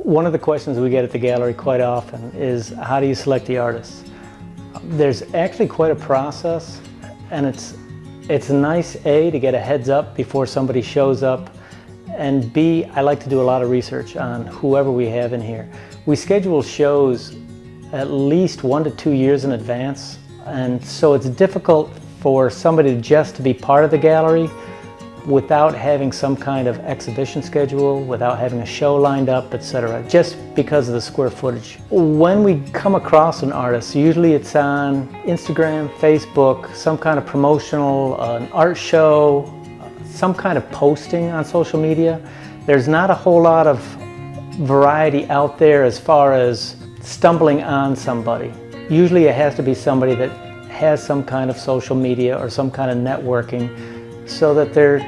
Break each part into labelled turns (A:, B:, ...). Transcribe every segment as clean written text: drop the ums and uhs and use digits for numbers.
A: One of the questions we get at the gallery quite often is, how do you select the artists? There's actually quite a process, and it's nice, A, to get a heads up before somebody shows up, and B, I like to do a lot of research on whoever we have in here. We schedule shows at least 1 to 2 years in advance, and so it's difficult for somebody just to be part of the gallery without having some kind of exhibition schedule, without having a show lined up, etc., just because of the square footage. When we come across an artist, usually it's on Instagram, Facebook, some kind of promotional, an art show, some kind of posting on social media. There's not a whole lot of variety out there as far as stumbling on somebody. Usually it has to be somebody that has some kind of social media or some kind of networking, so that their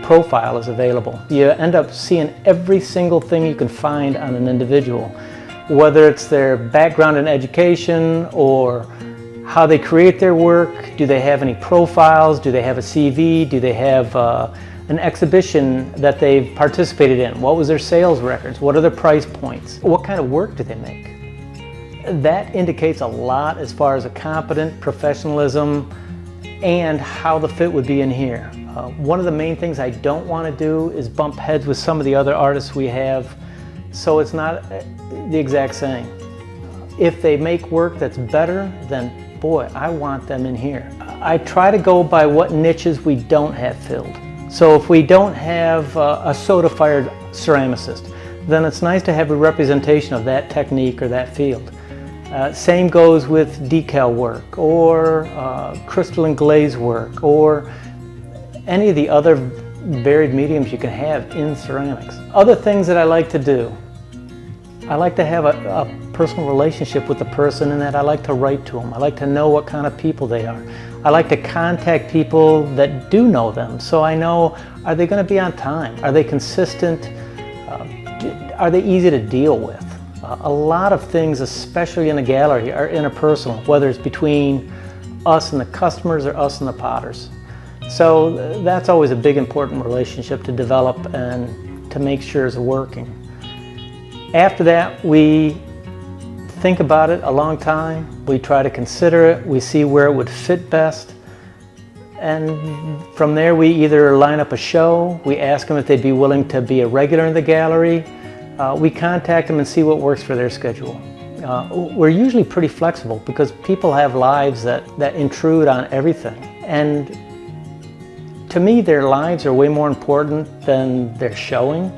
A: profile is available. You end up seeing every single thing you can find on an individual, whether it's their background in education or how they create their work. Do they have any profiles? Do they have a CV? Do they have an exhibition that they've participated in? What was their sales records? What are their price points? What kind of work do they make? That indicates a lot as far as a competent professionalism and how the fit would be in here. One of the main things I don't want to do is bump heads with some of the other artists we have, so it's not the exact same. If they make work that's better, then boy, I want them in here. I try to go by what niches we don't have filled. So if we don't have a soda-fired ceramicist, then it's nice to have a representation of that technique or that field. Same goes with decal work, or crystalline glaze work, or any of the other varied mediums you can have in ceramics. Other things that I like to do, I like to have a personal relationship with the person, in that I like to write to them. I like to know what kind of people they are. I like to contact people that do know them, so I know, are they going to be on time? Are they consistent? Are they easy to deal with? A lot of things, especially in a gallery, are interpersonal, whether it's between us and the customers or us and the potters. So that's always a big important relationship to develop and to make sure it's working. After that, we think about it a long time. We try to consider it. We see where it would fit best. And from there, we either line up a show, we ask them if they'd be willing to be a regular in the gallery. We contact them and see what works for their schedule. We're usually pretty flexible because people have lives that intrude on everything. And to me, their lives are way more important than their showing.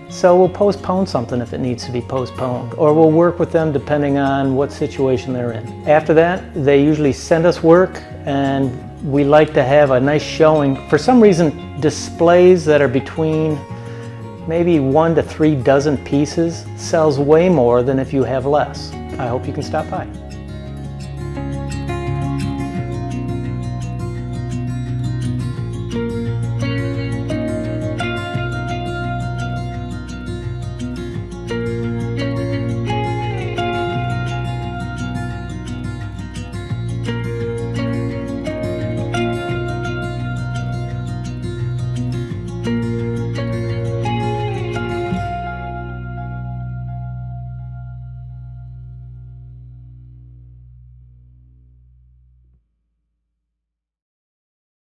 A: So we'll postpone something if it needs to be postponed, or we'll work with them depending on what situation they're in. After that, they usually send us work, and we like to have a nice showing. For some reason, displays that are between maybe 1 to 3 dozen pieces sells way more than if you have less. I hope you can stop by.